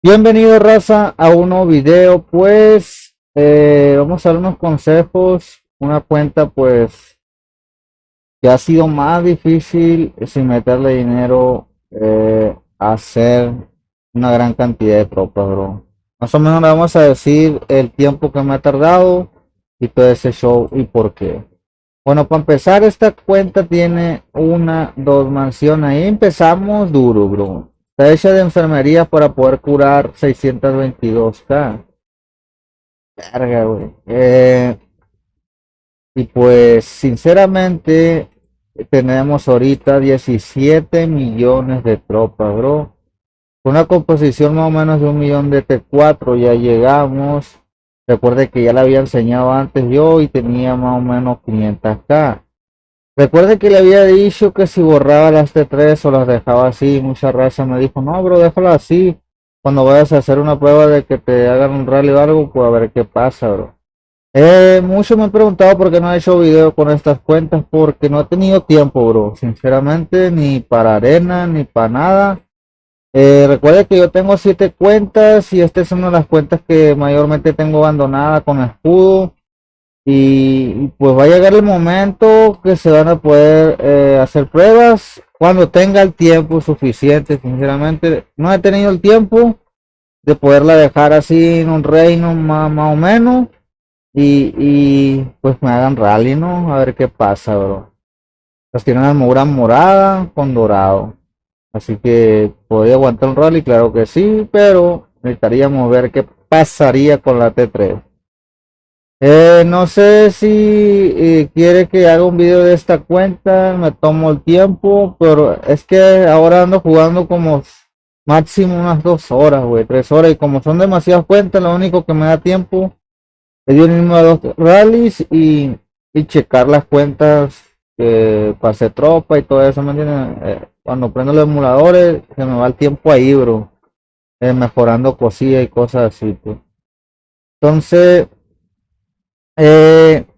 Bienvenido, raza, a un nuevo video. Vamos a dar unos consejos. Una cuenta que ha sido más difícil sin meterle dinero, hacer una gran cantidad de tropas, bro. Más o menos le vamos a decir el tiempo que me ha tardado y todo ese show y por qué. Bueno, para empezar, esta cuenta tiene dos mansiones. Ahí empezamos duro, bro. Está hecha de enfermería para poder curar 622k. Verga, güey. Y pues, sinceramente, tenemos ahorita 17 millones de tropas, bro. Con una composición más o menos de 1 millón de T4 ya llegamos. Recuerde que ya la había enseñado antes yo y tenía más o menos 500k. Recuerde que le había dicho que si borraba las T3 o las dejaba así, mucha raza me dijo, no, bro, déjala así. Cuando vayas a hacer una prueba de que te hagan un rally o algo, pues a ver qué pasa, bro. Muchos me han preguntado por qué no he hecho video con estas cuentas, porque no he tenido tiempo, bro. Sinceramente, ni para arena, ni para nada. Recuerde que yo tengo 7 cuentas y esta es una de las cuentas que mayormente tengo abandonada con escudo. Y pues va a llegar el momento que se van a poder hacer pruebas cuando tenga el tiempo suficiente. Sinceramente, no he tenido el tiempo de poderla dejar así en un reino más o menos. Pues me hagan rally, ¿no? A ver qué pasa, bro. Las tienen armadura morada con dorado. Así que podría aguantar un rally, claro que sí, pero necesitaríamos ver qué pasaría con la T3. No sé si quiere que haga un video de esta cuenta, me tomo el tiempo, pero es que ahora ando jugando como máximo unas 2 horas, güey, 3 horas, y como son demasiadas cuentas, lo único que me da tiempo es irme a los rallies y checar las cuentas que pasé tropa y todo eso, ¿me entiendes? Cuando prendo los emuladores, se me va el tiempo ahí, bro, mejorando cosillas y cosas así, pues. Entonces,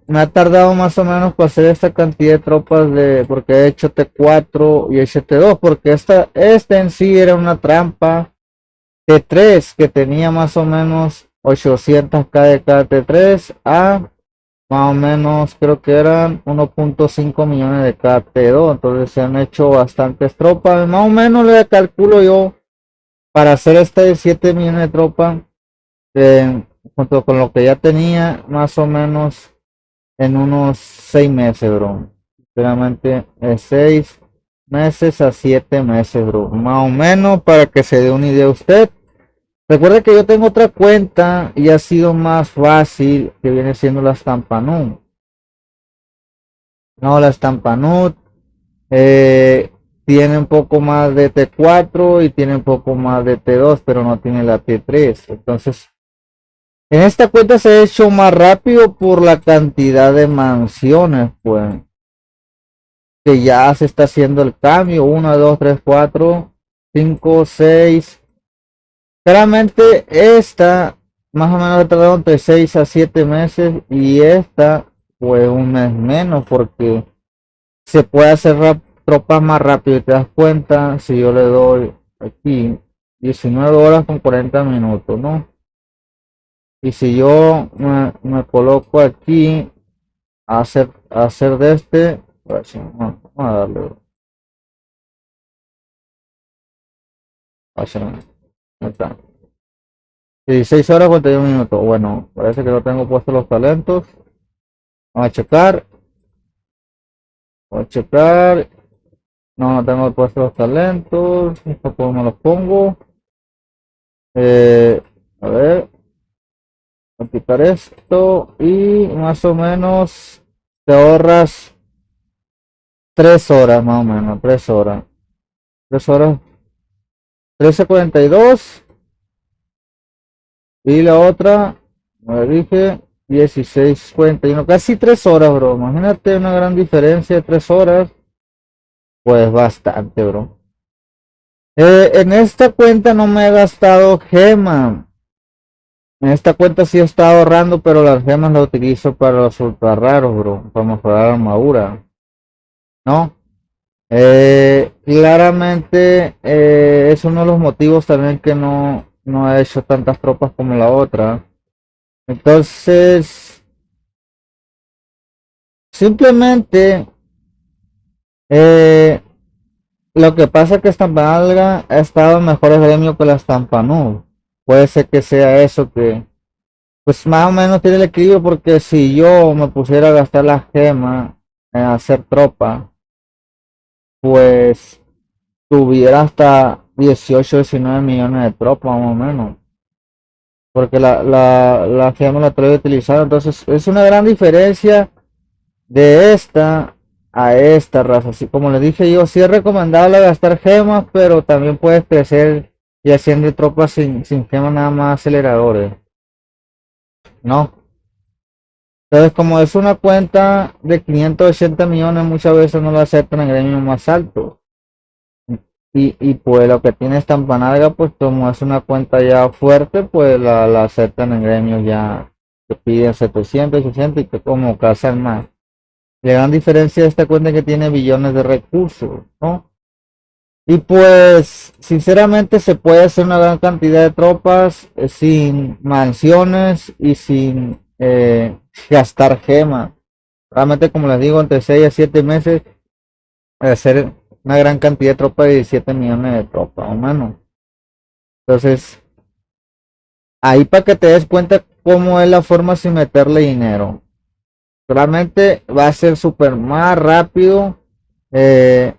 me ha tardado más o menos para hacer esta cantidad de tropas porque he hecho T4 y he hecho T2, porque esta en sí era una trampa T3 que tenía más o menos 800k de cada T3 a más o menos creo que eran 1.5 millones de cada T2, entonces se han hecho bastantes tropas, más o menos le calculo yo para hacer esta de 7 millones de tropas, junto con lo que ya tenía más o menos en unos 6 meses, bro. Sinceramente, 6 meses a 7 meses, bro. Más o menos para que se dé una idea usted. Recuerde que yo tengo otra cuenta y ha sido más fácil, que viene siendo la Stampanut. No, la Stampanut tiene un poco más de T4 y tiene un poco más de T2, pero no tiene la T3. Entonces, en esta cuenta se ha hecho más rápido por la cantidad de mansiones, pues, que ya se está haciendo el cambio. 1, 2, 3, 4, 5, 6. Claramente esta más o menos ha tardado entre 6 a 7 meses y esta pues un mes menos porque se puede hacer tropas más rápido. Y te das cuenta si yo le doy aquí 19 horas con 40 minutos, ¿no? Y si yo me coloco aquí a hacer de este, pues, vamos a darle. Ahí está. 16 horas 41 minutos. Bueno, parece que no tengo puestos los talentos. Vamos a checar. Vamos a checar. No, no tengo puestos los talentos. Esto pues me los pongo. A ver. Voy a quitar esto. Y más o menos te ahorras 3 horas más o menos. 3 horas. 3 horas. 13:42. Y la otra, como le dije, 16:41. Casi 3 horas, bro. Imagínate una gran diferencia de 3 horas. Pues bastante, bro. En esta cuenta no me he gastado gema. En esta cuenta sí he estado ahorrando, pero las gemas las utilizo para los ultra raros, bro. Para mejorar la armadura. ¿No? Claramente es uno de los motivos también que no no ha hecho tantas tropas como la otra. Entonces, simplemente, eh, lo que pasa es que Stampanalga ha estado en mejores gremios que la Stampanú. Puede ser que sea eso que, pues más o menos tiene el equilibrio, porque si yo me pusiera a gastar las gemas en hacer tropa, pues tuviera hasta 18 19 millones de tropas más o menos. Porque la gema la estoy utilizando. Entonces es una gran diferencia de esta a esta raza. Así como les dije yo, sí es recomendable gastar gemas, pero también puedes crecer y haciendo tropas sin gemas nada más aceleradores. No. Entonces como es una cuenta de 580 millones, muchas veces no la aceptan en gremios más altos. Y pues lo que tiene esta empanada, pues como es una cuenta ya fuerte, pues la aceptan en gremios ya que piden 700, 800 y que como cazan más. La gran diferencia de esta cuenta es que tiene billones de recursos, ¿no? Y pues, sinceramente, se puede hacer una gran cantidad de tropas sin mansiones y sin gastar gemas. Realmente, como les digo, entre 6 a 7 meses, hacer una gran cantidad de tropas de 17 millones de tropas, o menos. Entonces, ahí para que te des cuenta cómo es la forma sin meterle dinero. Realmente va a ser súper más rápido eh,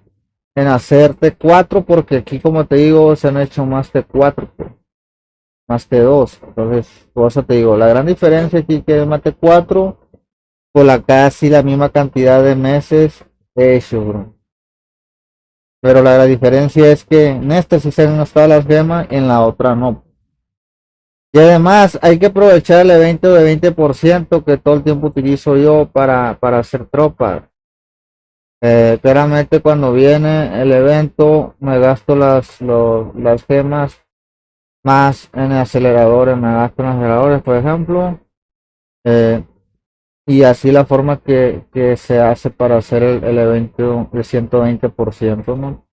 en hacer T4 porque aquí como te digo se han hecho más T4 pues, más T2. Entonces por eso te digo la gran diferencia aquí que es más T4 por la casi la misma cantidad de meses hecho, bro. Pero la gran diferencia es que en este sí se han gastado las gemas, en la otra no. Y además hay que aprovechar el evento de 20% que todo el tiempo utilizo yo para hacer tropas. Claramente cuando viene el evento me gasto las gemas más en aceleradores, me gasto en aceleradores por ejemplo, eh, y así la forma que se hace para hacer el evento de 120%, ¿no?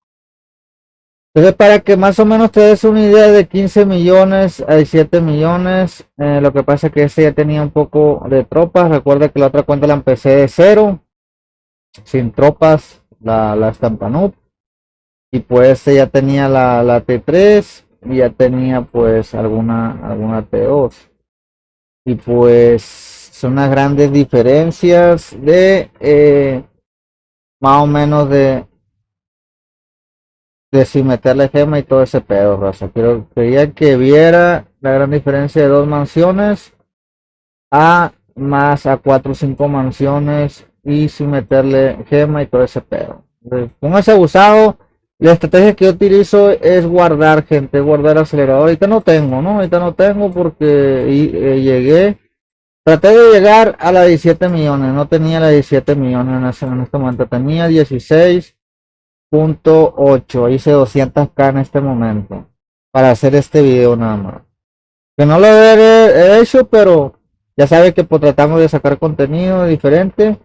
Entonces para que más o menos te des una idea de 15 millones a 17 millones, lo que pasa es que este ya tenía un poco de tropas, recuerda que la otra cuenta la empecé de cero, sin tropas, la Stampanub. Y pues ya tenía la T3 y ya tenía pues alguna T2. Y pues son unas grandes diferencias de más o menos de sin meterle gema y todo ese pedo, raza. Quería que viera la gran diferencia de dos mansiones a más a 4 o 5 mansiones y sin meterle gema y todo ese pedo. Póngase abusado. La estrategia que yo utilizo es guardar gente, guardar acelerador. Ahorita no tengo, ¿no? Ahorita no tengo porque llegué. Traté de llegar a la 17 millones. No tenía la 17 millones en este momento. Tenía 16.8. Hice 200k en este momento. Para hacer este video nada más. Que no lo he hecho, pero ya sabes que pues tratamos de sacar contenido diferente.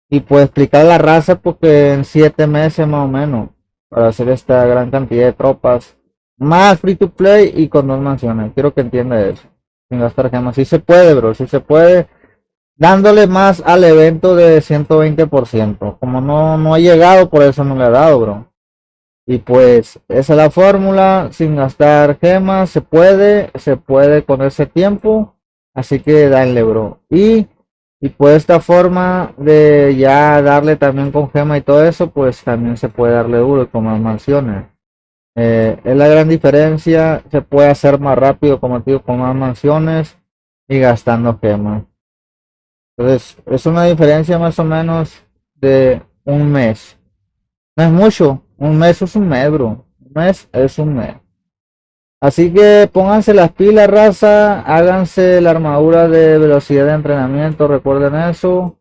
Y pues explicar la raza porque en 7 meses más o menos para hacer esta gran cantidad de tropas más free to play y con dos mansiones. Quiero que entienda eso sin gastar gemas. Sí se puede, bro, sí se puede, dándole más al evento de 120%. Como no ha llegado, por eso no le ha dado, bro. Y pues esa es la fórmula, sin gastar gemas, se puede con ese tiempo, así que dale, bro. Y pues esta forma de ya darle también con gema y todo eso, pues también se puede darle duro con más mansiones. Es la gran diferencia, se puede hacer más rápido, como te digo, con más mansiones y gastando gemas. Entonces, es una diferencia más o menos de un mes. No es mucho, un mes es un mes, bro. Un mes es un mes. Así que pónganse las pilas, raza, háganse la armadura de velocidad de entrenamiento, recuerden eso,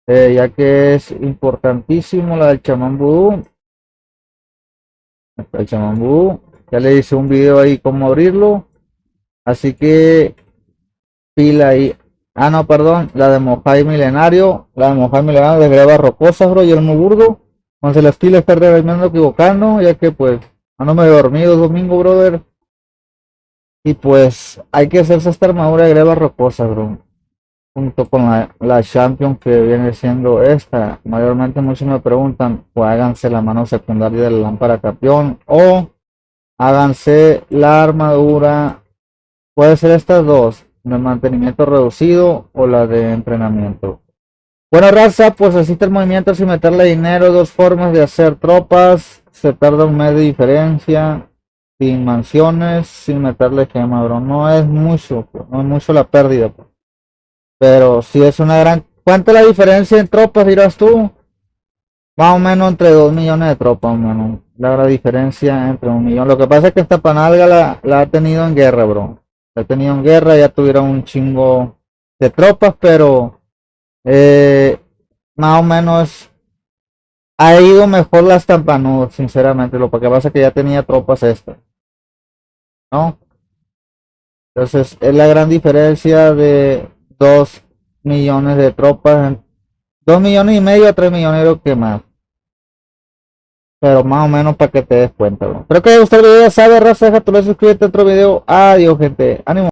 ya que es importantísimo la del chamán vudú. El chamán vudú, ya le hice un video ahí cómo abrirlo, así que pila ahí. Ah, no, perdón, la de Mojai Milenario, de grava rocosa, bro, y el burdo. Pónganse las pilas, estar realmente equivocando, ya que pues, no me he dormido domingo, brother. Y pues hay que hacerse esta armadura de gleba rocosa, bro. Junto con la Champion que viene siendo esta. Mayormente muchos me preguntan, pues háganse la mano secundaria de la lámpara campeón o háganse la armadura. Puede ser estas dos, de mantenimiento reducido o la de entrenamiento. Bueno, raza, pues asiste el movimiento sin meterle dinero, dos formas de hacer tropas, se tarda un mes de diferencia, sin mansiones, sin meterle gema, bro. No es mucho, pues, no es mucho la pérdida, pues. Pero sí es una gran... ¿Cuánto es la diferencia en tropas, dirás tú? Más o menos entre 2 millones de tropas, mano. La gran diferencia entre 1 millón. Lo que pasa es que esta panalga la ha tenido en guerra, bro. La ha tenido en guerra, ya tuvieron un chingo de tropas, pero más o menos ha ido mejor la Stampanud, sinceramente. Lo que pasa es que ya tenía tropas esta, ¿no? Entonces es la gran diferencia de 2 millones de tropas. 2,5 millones a 3 millones, creo que más. Pero más o menos para que te des cuenta, bro. Espero que te haya gustado el video, sabe, raza, deja tu like, suscríbete a otro video. Adiós, gente. Ánimo.